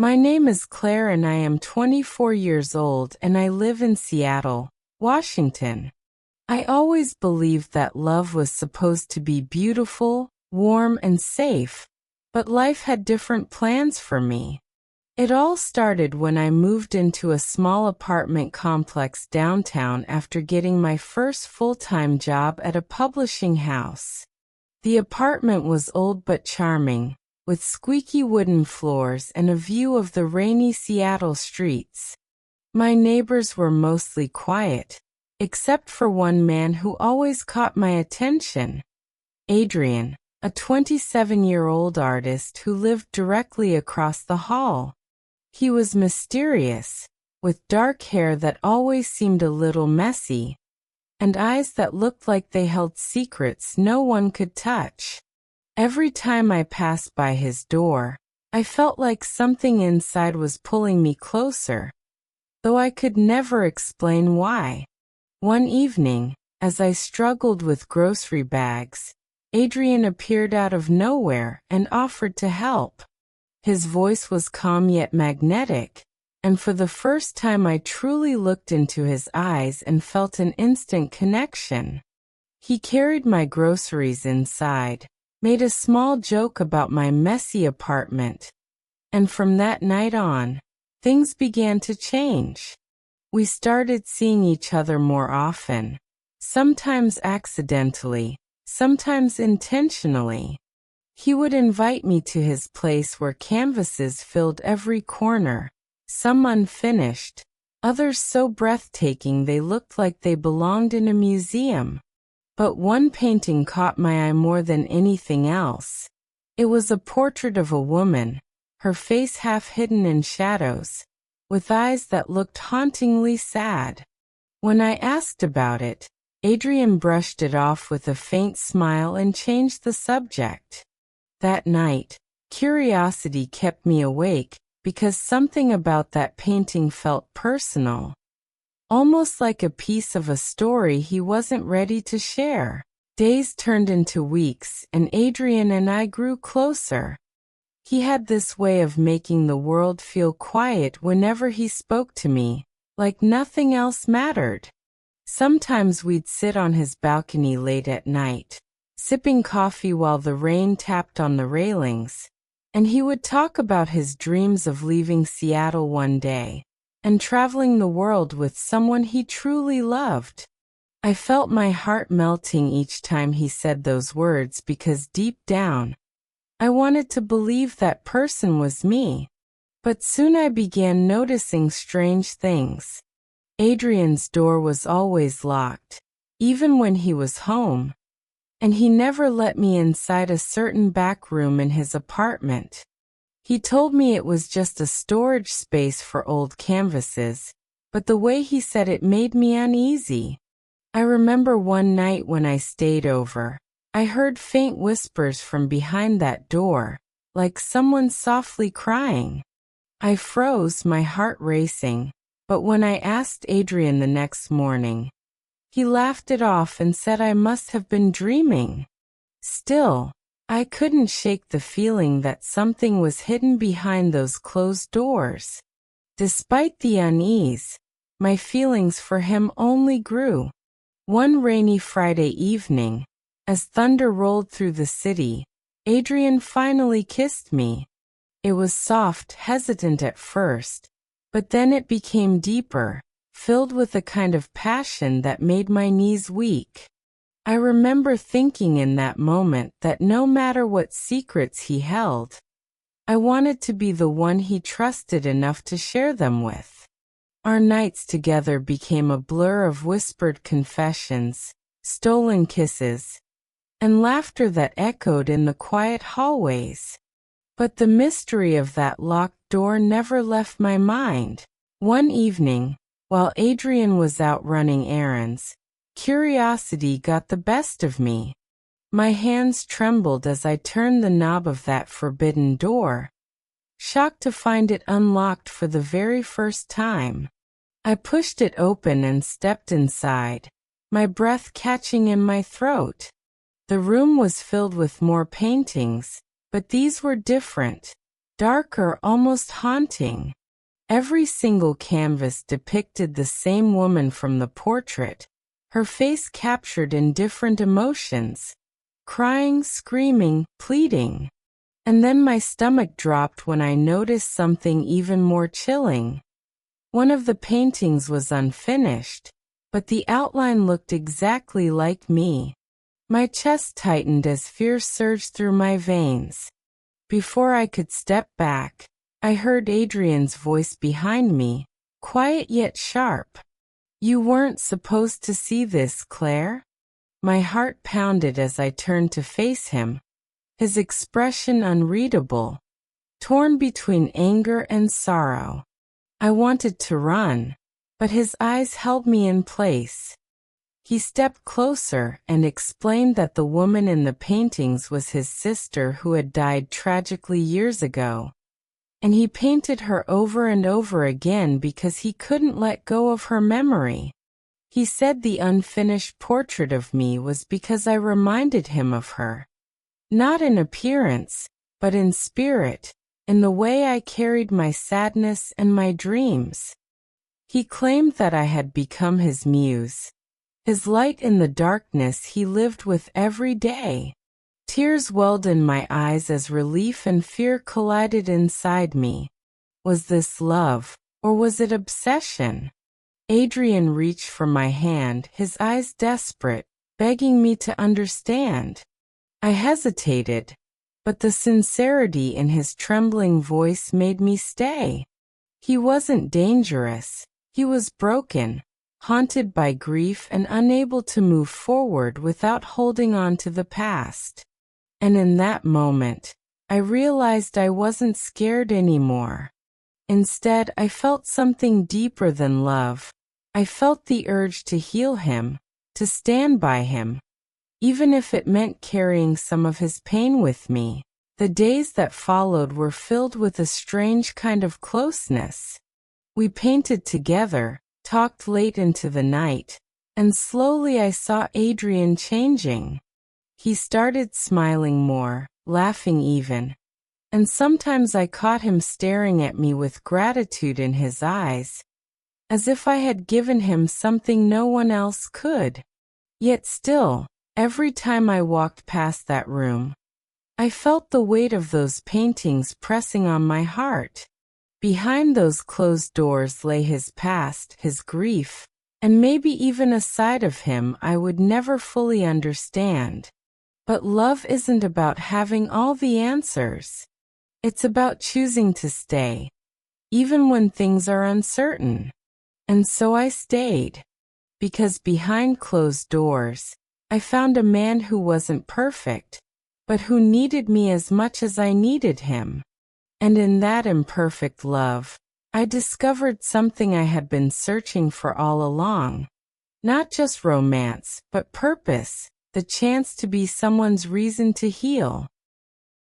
My name is Claire and I am 24 years old and I live in Seattle, Washington. I always believed that love was supposed to be beautiful, warm, and safe, but life had different plans for me. It all started when I moved into a small apartment complex downtown after getting my first full-time job at a publishing house. The apartment was old but charming, with squeaky wooden floors and a view of the rainy Seattle streets. My neighbors were mostly quiet, except for one man who always caught my attention. Adrian, a 27-year-old artist who lived directly across the hall. He was mysterious, with dark hair that always seemed a little messy, and eyes that looked like they held secrets no one could touch. Every time I passed by his door, I felt like something inside was pulling me closer, though I could never explain why. One evening, as I struggled with grocery bags, Adrian appeared out of nowhere and offered to help. His voice was calm yet magnetic, and for the first time I truly looked into his eyes and felt an instant connection. He carried my groceries inside, made a small joke about my messy apartment, and from that night on, things began to change. We started seeing each other more often, sometimes accidentally, sometimes intentionally. He would invite me to his place where canvases filled every corner, some unfinished, others so breathtaking they looked like they belonged in a museum. But one painting caught my eye more than anything else. It was a portrait of a woman, her face half hidden in shadows, with eyes that looked hauntingly sad. When I asked about it, Adrian brushed it off with a faint smile and changed the subject. That night, curiosity kept me awake because something about that painting felt personal. Almost like a piece of a story he wasn't ready to share. Days turned into weeks and Adrian and I grew closer. He had this way of making the world feel quiet whenever he spoke to me, like nothing else mattered. Sometimes we'd sit on his balcony late at night, sipping coffee while the rain tapped on the railings, and he would talk about his dreams of leaving Seattle one day and traveling the world with someone he truly loved. I felt my heart melting each time he said those words because deep down, I wanted to believe that person was me. But soon I began noticing strange things. Adrian's door was always locked, even when he was home, and he never let me inside a certain back room in his apartment. He told me it was just a storage space for old canvases, but the way he said it made me uneasy. I remember one night when I stayed over, I heard faint whispers from behind that door, like someone softly crying. I froze, my heart racing, but when I asked Adrian the next morning, he laughed it off and said I must have been dreaming. Still, I couldn't shake the feeling that something was hidden behind those closed doors. Despite the unease, my feelings for him only grew. One rainy Friday evening, as thunder rolled through the city, Adrian finally kissed me. It was soft, hesitant at first, but then it became deeper, filled with a kind of passion that made my knees weak. I remember thinking in that moment that no matter what secrets he held, I wanted to be the one he trusted enough to share them with. Our nights together became a blur of whispered confessions, stolen kisses, and laughter that echoed in the quiet hallways. But the mystery of that locked door never left my mind. One evening, while Adrian was out running errands, curiosity got the best of me. My hands trembled as I turned the knob of that forbidden door, shocked to find it unlocked for the very first time. I pushed it open and stepped inside, my breath catching in my throat. The room was filled with more paintings, but these were different. darker, almost haunting. Every single canvas depicted the same woman from the portrait, her face captured in different emotions, crying, screaming, pleading. And then my stomach dropped when I noticed something even more chilling. One of the paintings was unfinished, but the outline looked exactly like me. My chest tightened as fear surged through my veins. Before I could step back, I heard Adrian's voice behind me, quiet yet sharp. "You weren't supposed to see this, Claire?" My heart pounded as I turned to face him, his expression unreadable, torn between anger and sorrow. I wanted to run, but his eyes held me in place. He stepped closer and explained that the woman in the paintings was his sister who had died tragically years ago. And he painted her over and over again because he couldn't let go of her memory. He said the unfinished portrait of me was because I reminded him of her. Not in appearance, but in spirit, in the way I carried my sadness and my dreams. He claimed that I had become his muse, his light in the darkness he lived with every day. Tears welled in my eyes as relief and fear collided inside me. Was this love, or was it obsession? Adrian reached for my hand, his eyes desperate, begging me to understand. I hesitated, but the sincerity in his trembling voice made me stay. He wasn't dangerous. He was broken, haunted by grief and unable to move forward without holding on to the past. And in that moment, I realized I wasn't scared anymore. Instead, I felt something deeper than love. I felt the urge to heal him, to stand by him, even if it meant carrying some of his pain with me. The days that followed were filled with a strange kind of closeness. We painted together, talked late into the night, and slowly I saw Adrian changing. He started smiling more, laughing even, and sometimes I caught him staring at me with gratitude in his eyes, as if I had given him something no one else could. Yet still, every time I walked past that room, I felt the weight of those paintings pressing on my heart. Behind those closed doors lay his past, his grief, and maybe even a side of him I would never fully understand. But love isn't about having all the answers. It's about choosing to stay, even when things are uncertain. And so I stayed, because behind closed doors, I found a man who wasn't perfect, but who needed me as much as I needed him. And in that imperfect love, I discovered something I had been searching for all along. Not just romance, but purpose, the chance to be someone's reason to heal.